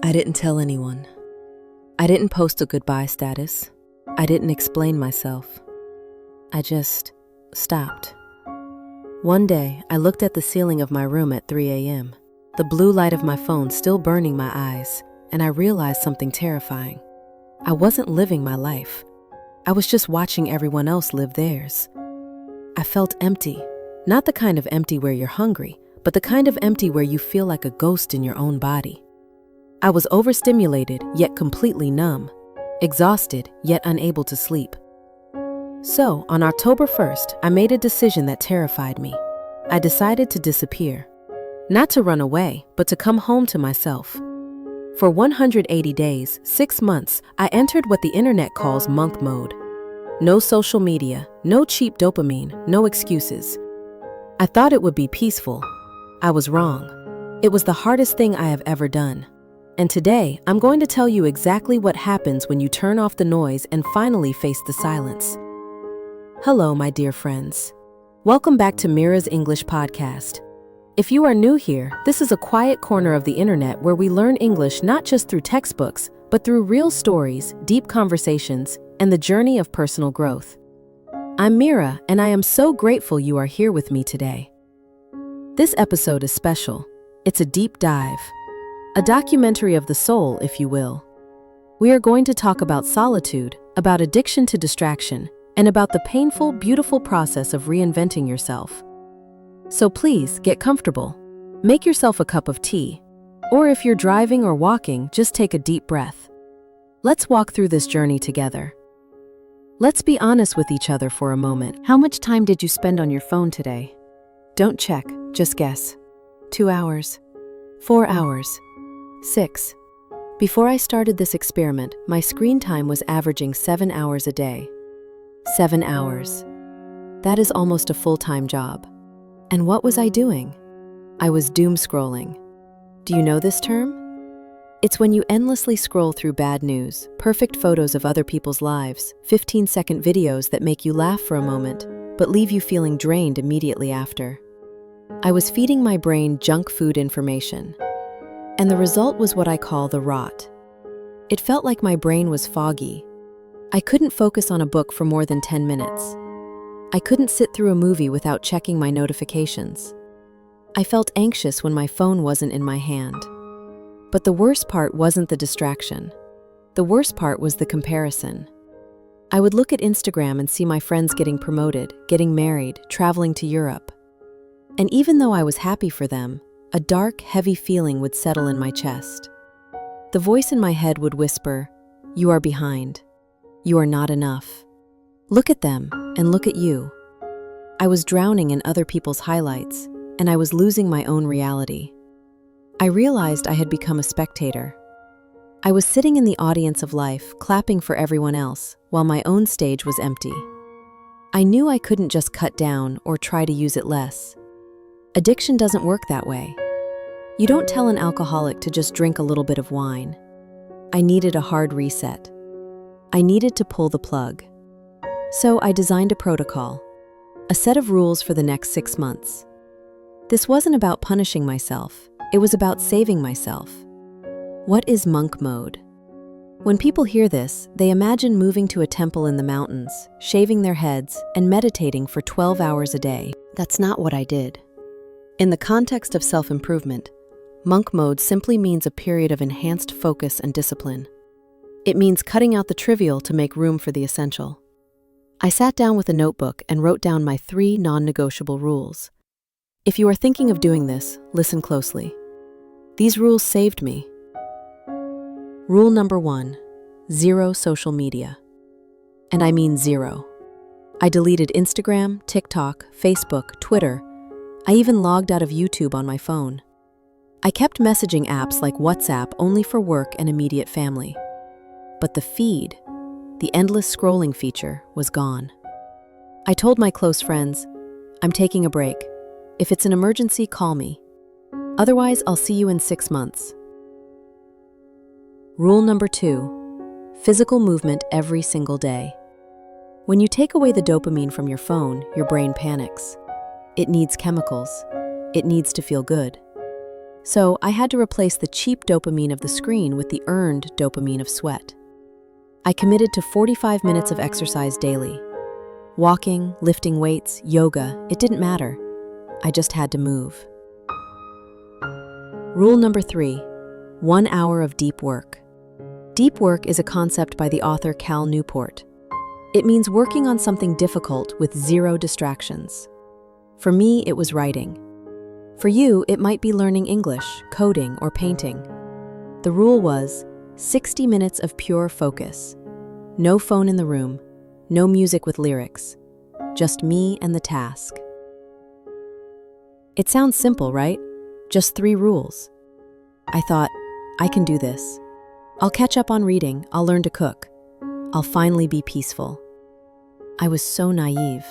I didn't tell anyone. I didn't post a goodbye status. I didn't explain myself. I just stopped. One day, I looked at the ceiling of my room at 3 a.m., the blue light of my phone still burning my eyes, and I realized something terrifying. I wasn't living my life. I was just watching everyone else live theirs. I felt empty, not the kind of empty where you're hungry, but the kind of empty where you feel like a ghost in your own body. I was overstimulated, yet completely numb, exhausted, yet unable to sleep. So, on October 1st, I made a decision that terrified me. I decided to disappear. Not to run away, but to come home to myself. For 180 days, 6 months, I entered what the internet calls monk mode. No social media, no cheap dopamine, no excuses. I thought it would be peaceful. I was wrong. It was the hardest thing I have ever done. And today, I'm going to tell you exactly what happens when you turn off the noise and finally face the silence. Hello, my dear friends. Welcome back to Mira's English podcast. If you are new here, this is a quiet corner of the internet where we learn English not just through textbooks, but through real stories, deep conversations, and the journey of personal growth. I'm Mira, and I am so grateful you are here with me today. This episode is special. It's a deep dive. A documentary of the soul, if you will. We are going to talk about solitude, about addiction to distraction, and about the painful, beautiful process of reinventing yourself. So please, get comfortable. Make yourself a cup of tea. Or if you're driving or walking, just take a deep breath. Let's walk through this journey together. Let's be honest with each other for a moment. How much time did you spend on your phone today? Don't check, just guess. 2 hours. 4 hours. 6. Before I started this experiment, my screen time was averaging 7 hours a day. 7 hours. That is almost a full-time job. And what was I doing? I was doom scrolling. Do you know this term? It's when you endlessly scroll through bad news, perfect photos of other people's lives, 15-second videos that make you laugh for a moment, but leave you feeling drained immediately after. I was feeding my brain junk food information. And the result was what I call the rot. It felt like my brain was foggy. I couldn't focus on a book for more than 10 minutes. I couldn't sit through a movie without checking my notifications. I felt anxious when my phone wasn't in my hand. But the worst part wasn't the distraction. The worst part was the comparison. I would look at Instagram and see my friends getting promoted, getting married, traveling to Europe. And even though I was happy for them, a dark, heavy feeling would settle in my chest. The voice in my head would whisper, "You are behind. You are not enough. Look at them, and look at you." I was drowning in other people's highlights, and I was losing my own reality. I realized I had become a spectator. I was sitting in the audience of life, clapping for everyone else, while my own stage was empty. I knew I couldn't just cut down or try to use it less. Addiction doesn't work that way. You don't tell an alcoholic to just drink a little bit of wine. I needed a hard reset. I needed to pull the plug. So I designed a protocol, a set of rules for the next 6 months. This wasn't about punishing myself, it was about saving myself. What is monk mode? When people hear this, they imagine moving to a temple in the mountains, shaving their heads, and meditating for 12 hours a day. That's not what I did. In the context of self-improvement, monk mode simply means a period of enhanced focus and discipline. It means cutting out the trivial to make room for the essential. I sat down with a notebook and wrote down my 3 non-negotiable rules. If you are thinking of doing this, listen closely. These rules saved me. Rule number 1, 0 social media. And I mean 0. I deleted Instagram, TikTok, Facebook, Twitter. I even logged out of YouTube on my phone. I kept messaging apps like WhatsApp only for work and immediate family. But the feed, the endless scrolling feature, was gone. I told my close friends, "I'm taking a break. If it's an emergency, call me. Otherwise, I'll see you in 6 months." Rule number 2, physical movement every single day. When you take away the dopamine from your phone, your brain panics. It needs chemicals. It needs to feel good. So I had to replace the cheap dopamine of the screen with the earned dopamine of sweat. I committed to 45 minutes of exercise daily. Walking, lifting weights, yoga, it didn't matter. I just had to move. Rule number 3, 1 hour of deep work. Deep work is a concept by the author Cal Newport. It means working on something difficult with 0 distractions. For me, it was writing. For you, it might be learning English, coding, or painting. The rule was 60 minutes of pure focus. No phone in the room, no music with lyrics, just me and the task. It sounds simple, right? Just 3 rules. I thought, I can do this. I'll catch up on reading, I'll learn to cook. I'll finally be peaceful. I was so naive.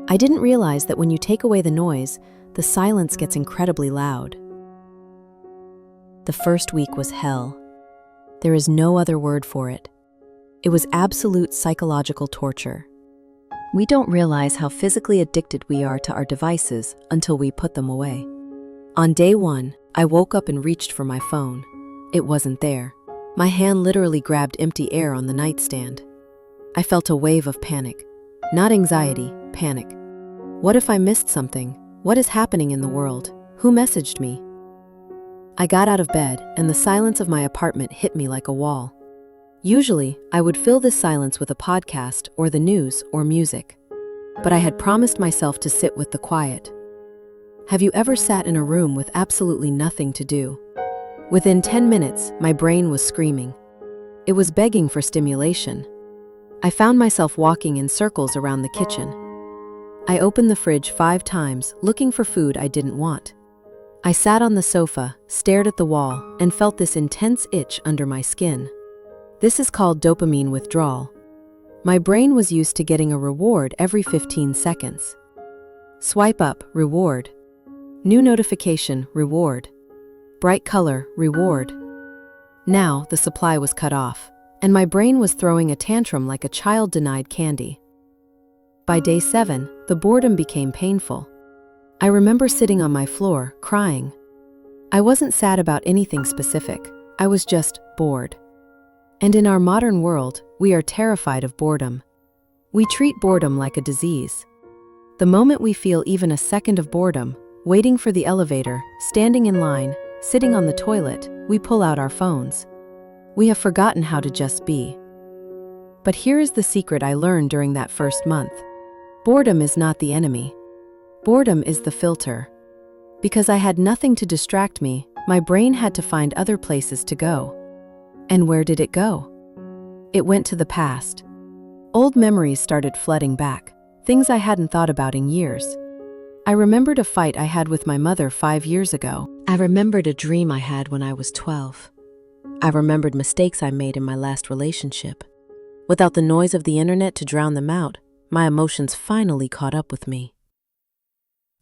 I didn't realize that when you take away the noise, the silence gets incredibly loud. The first week was hell. There is no other word for it. It was absolute psychological torture. We don't realize how physically addicted we are to our devices until we put them away. On day 1, I woke up and reached for my phone. It wasn't there. My hand literally grabbed empty air on the nightstand. I felt a wave of panic. Not anxiety, panic. What if I missed something? What is happening in the world? Who messaged me? I got out of bed, and the silence of my apartment hit me like a wall. Usually, I would fill this silence with a podcast or the news or music. But I had promised myself to sit with the quiet. Have you ever sat in a room with absolutely nothing to do? Within 10 minutes, my brain was screaming. It was begging for stimulation. I found myself walking in circles around the kitchen. I opened the fridge 5 times, looking for food I didn't want. I sat on the sofa, stared at the wall, and felt this intense itch under my skin. This is called dopamine withdrawal. My brain was used to getting a reward every 15 seconds. Swipe up, reward. New notification, reward. Bright color, reward. Now, the supply was cut off, and my brain was throwing a tantrum like a child denied candy. By day 7, the boredom became painful. I remember sitting on my floor, crying. I wasn't sad about anything specific. I was just bored. And in our modern world, we are terrified of boredom. We treat boredom like a disease. The moment we feel even a second of boredom, waiting for the elevator, standing in line, sitting on the toilet, we pull out our phones. We have forgotten how to just be. But here is the secret I learned during that first month. Boredom is not the enemy. Boredom is the filter. Because I had nothing to distract me, my brain had to find other places to go. And where did it go? It went to the past. Old memories started flooding back, things I hadn't thought about in years. I remembered a fight I had with my mother 5 years ago. I remembered a dream I had when I was 12. I remembered mistakes I made in my last relationship. Without the noise of the internet to drown them out, my emotions finally caught up with me.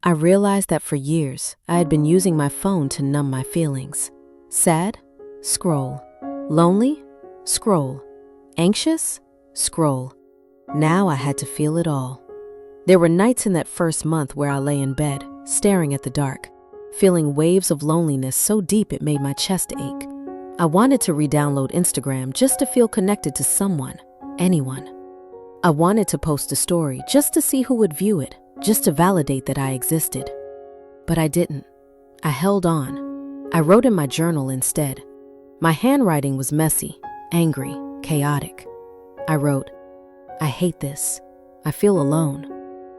I realized that for years, I had been using my phone to numb my feelings. Sad? Scroll. Lonely? Scroll. Anxious? Scroll. Now I had to feel it all. There were nights in that first month where I lay in bed, staring at the dark, feeling waves of loneliness so deep it made my chest ache. I wanted to re-download Instagram just to feel connected to someone, anyone. I wanted to post a story just to see who would view it, just to validate that I existed. But I didn't. I held on. I wrote in my journal instead. My handwriting was messy, angry, chaotic. I wrote, I hate this. I feel alone.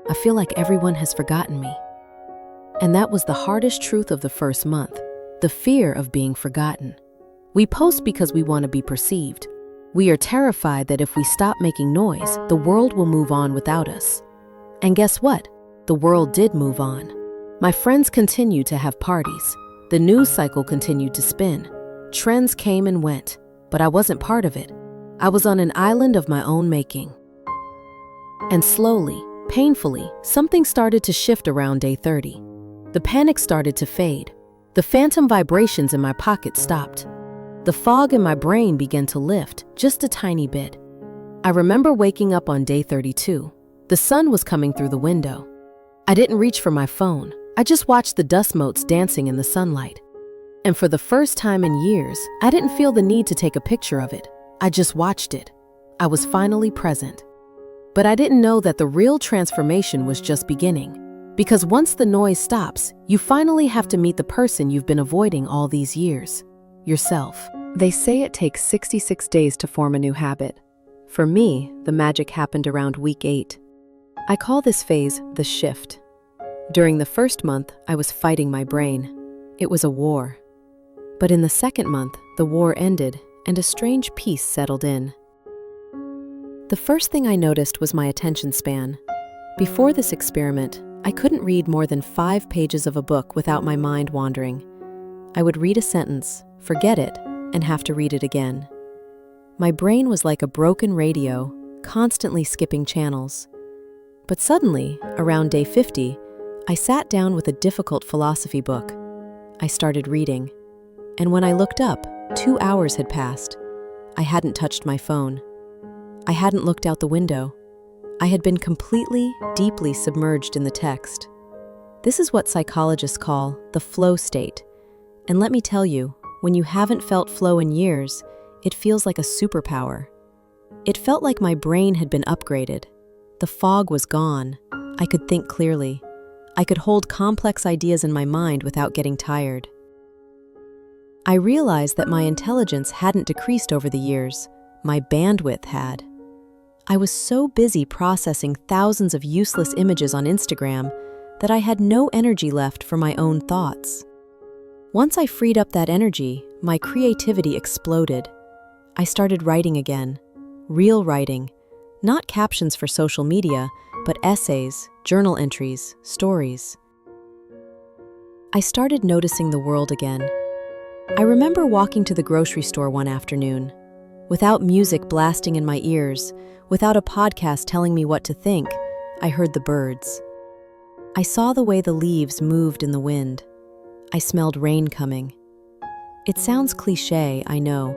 I feel like everyone has forgotten me. And that was the hardest truth of the first month, the fear of being forgotten. We post because we want to be perceived. We are terrified that if we stop making noise, the world will move on without us. And guess what? The world did move on. My friends continued to have parties. The news cycle continued to spin. Trends came and went, but I wasn't part of it. I was on an island of my own making. And slowly, painfully, something started to shift around day 30. The panic started to fade. The phantom vibrations in my pocket stopped. The fog in my brain began to lift, just a tiny bit. I remember waking up on day 32. The sun was coming through the window. I didn't reach for my phone. I just watched the dust motes dancing in the sunlight. And for the first time in years, I didn't feel the need to take a picture of it. I just watched it. I was finally present. But I didn't know that the real transformation was just beginning. Because once the noise stops, you finally have to meet the person you've been avoiding all these years. Yourself. They say it takes 66 days to form a new habit. For me, the magic happened around week 8. I call this phase the shift. During the first month, I was fighting my brain. It was a war. But in the second month, the war ended and a strange peace settled in. The first thing I noticed was my attention span. Before this experiment, I couldn't read more than 5 pages of a book without my mind wandering. I would read a sentence, forget it, and have to read it again. My brain was like a broken radio, constantly skipping channels. But suddenly, around day 50, I sat down with a difficult philosophy book. I started reading. And when I looked up, 2 hours had passed. I hadn't touched my phone. I hadn't looked out the window. I had been completely, deeply submerged in the text. This is what psychologists call the flow state. And let me tell you, when you haven't felt flow in years, it feels like a superpower. It felt like my brain had been upgraded. The fog was gone. I could think clearly. I could hold complex ideas in my mind without getting tired. I realized that my intelligence hadn't decreased over the years. My bandwidth had. I was so busy processing thousands of useless images on Instagram that I had no energy left for my own thoughts. Once I freed up that energy, my creativity exploded. I started writing again. Real writing. Not captions for social media, but essays, journal entries, stories. I started noticing the world again. I remember walking to the grocery store one afternoon. Without music blasting in my ears, without a podcast telling me what to think, I heard the birds. I saw the way the leaves moved in the wind. I smelled rain coming. It sounds cliché, I know,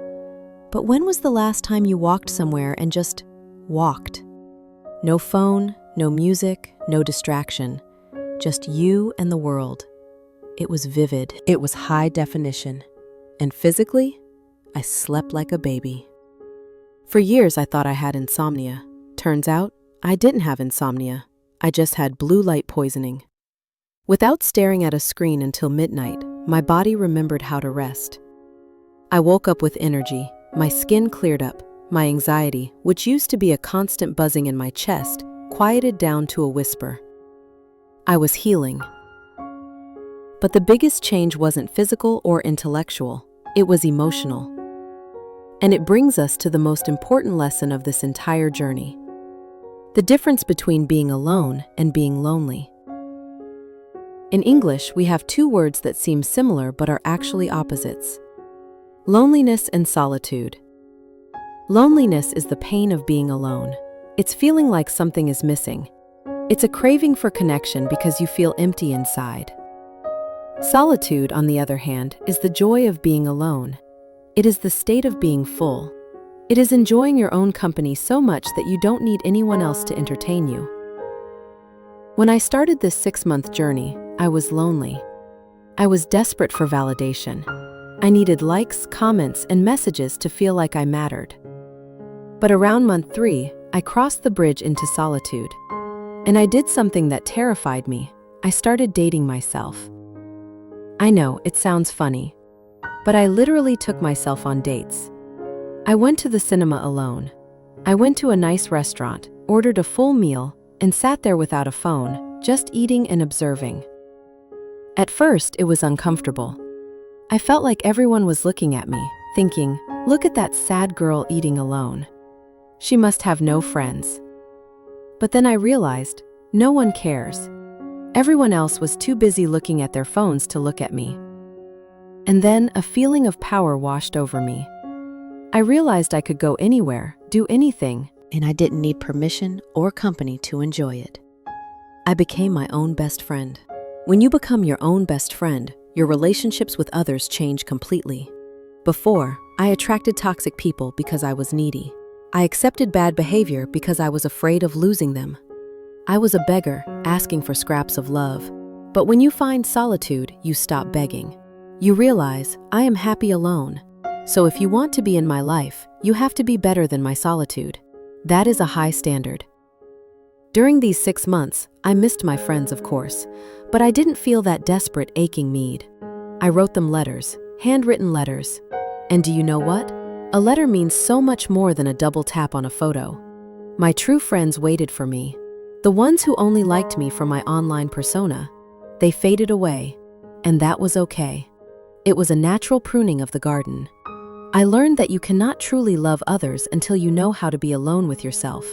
but when was the last time you walked somewhere and just walked? No phone, no music, no distraction. Just you and the world. It was vivid. It was high definition. And physically, I slept like a baby. For years, I thought I had insomnia. Turns out, I didn't have insomnia. I just had blue light poisoning. Without staring at a screen until midnight, my body remembered how to rest. I woke up with energy. My skin cleared up. My anxiety, which used to be a constant buzzing in my chest, quieted down to a whisper. I was healing. But the biggest change wasn't physical or intellectual. It was emotional. And it brings us to the most important lesson of this entire journey. The difference between being alone and being lonely. In English, we have 2 words that seem similar but are actually opposites. Loneliness and solitude. Loneliness is the pain of being alone. It's feeling like something is missing. It's a craving for connection because you feel empty inside. Solitude, on the other hand, is the joy of being alone. It is the state of being full. It is enjoying your own company so much that you don't need anyone else to entertain you. When I started this 6-month journey, I was lonely. I was desperate for validation. I needed likes, comments, and messages to feel like I mattered. But around month 3, I crossed the bridge into solitude. And I did something that terrified me. I started dating myself. I know, it sounds funny, but I literally took myself on dates. I went to the cinema alone. I went to a nice restaurant, ordered a full meal, and sat there without a phone, just eating and observing. At first, it was uncomfortable. I felt like everyone was looking at me, thinking, look at that sad girl eating alone. She must have no friends. But then I realized, no one cares. Everyone else was too busy looking at their phones to look at me. And then a feeling of power washed over me. I realized I could go anywhere, do anything, and I didn't need permission or company to enjoy it. I became my own best friend. When you become your own best friend, your relationships with others change completely. Before, I attracted toxic people because I was needy. I accepted bad behavior because I was afraid of losing them. I was a beggar, asking for scraps of love. But when you find solitude, you stop begging. You realize, I am happy alone. So if you want to be in my life, you have to be better than my solitude. That is a high standard. During these 6 months, I missed my friends, of course, but I didn't feel that desperate, aching need. I wrote them letters, handwritten letters. And do you know what? A letter means so much more than a double tap on a photo. My true friends waited for me. The ones who only liked me for my online persona, they faded away, and that was okay. It was a natural pruning of the garden. I learned that you cannot truly love others until you know how to be alone with yourself.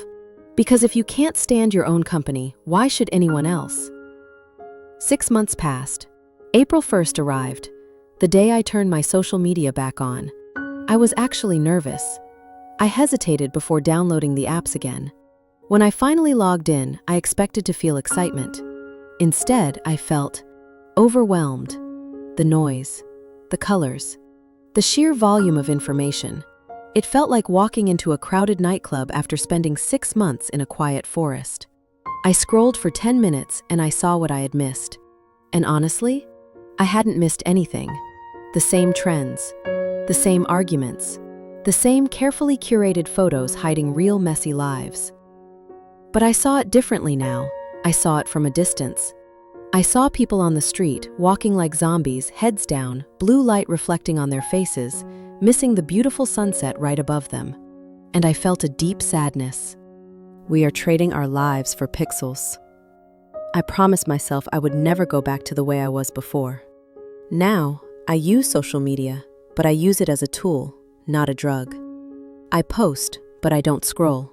Because if you can't stand your own company, why should anyone else? 6 months passed. April 1st arrived, the day I turned my social media back on. I was actually nervous. I hesitated before downloading the apps again. When I finally logged in, I expected to feel excitement. Instead, I felt overwhelmed. The noise, the colors, the sheer volume of information. It felt like walking into a crowded nightclub after spending 6 months in a quiet forest. I scrolled for 10 minutes and I saw what I had missed. And honestly, I hadn't missed anything. The same trends, the same arguments, the same carefully curated photos hiding real messy lives. But I saw it differently now. I saw it from a distance. I saw people on the street, walking like zombies, heads down, blue light reflecting on their faces, missing the beautiful sunset right above them. And I felt a deep sadness. We are trading our lives for pixels. I promised myself I would never go back to the way I was before. Now, I use social media, but I use it as a tool, not a drug. I post, but I don't scroll.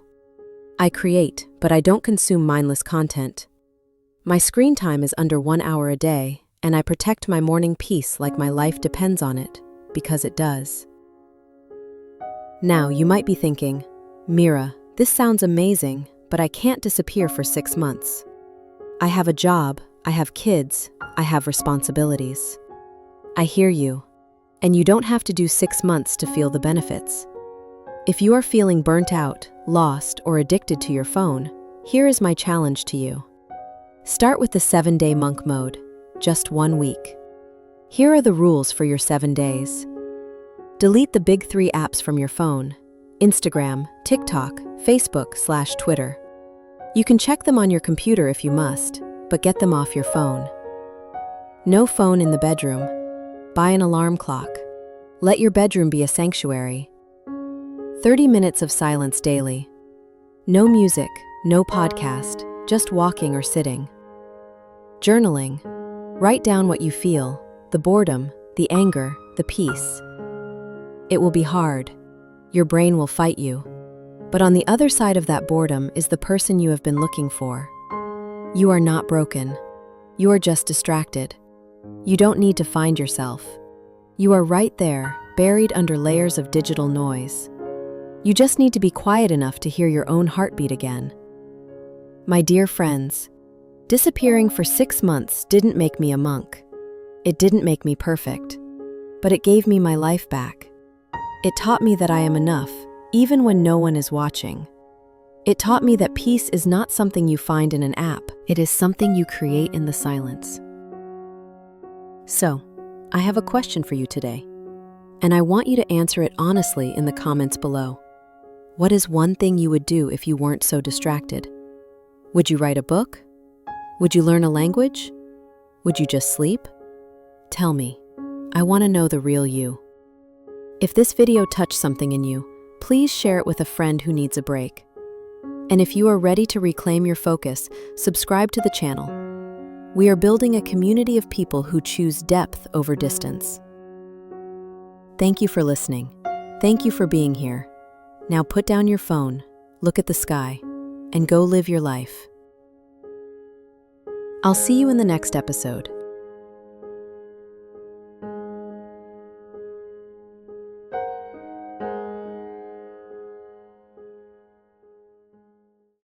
I create, but I don't consume mindless content. My screen time is under 1 hour a day, and I protect my morning peace like my life depends on it, because it does. Now, you might be thinking, Mira, this sounds amazing, but I can't disappear for 6 months. I have a job, I have kids, I have responsibilities. I hear you, and you don't have to do 6 months to feel the benefits. If you are feeling burnt out, lost, or addicted to your phone, here is my challenge to you. Start with the 7-day monk mode, just 1 week. Here are the rules for your 7 days. Delete the big 3 apps from your phone: Instagram, TikTok, Facebook/Twitter. You can check them on your computer if you must, but get them off your phone. No phone in the bedroom. Buy an alarm clock. Let your bedroom be a sanctuary. 30 minutes of silence daily. No music, no podcast, just walking or sitting. Journaling. Write down what you feel, the boredom, the anger, the peace. It will be hard. Your brain will fight you. But on the other side of that boredom is the person you have been looking for. You are not broken. You are just distracted. You don't need to find yourself. You are right there, buried under layers of digital noise. You just need to be quiet enough to hear your own heartbeat again. My dear friends, disappearing for 6 months didn't make me a monk. It didn't make me perfect, but it gave me my life back. It taught me that I am enough, even when no one is watching. It taught me that peace is not something you find in an app. It is something you create in the silence. So, I have a question for you today, and I want you to answer it honestly in the comments below. What is one thing you would do if you weren't so distracted? Would you write a book? Would you learn a language? Would you just sleep? Tell me. I want to know the real you. If this video touched something in you, please share it with a friend who needs a break. And if you are ready to reclaim your focus, subscribe to the channel. We are building a community of people who choose depth over distance. Thank you for listening. Thank you for being here. Now put down your phone, look at the sky, and go live your life. I'll see you in the next episode.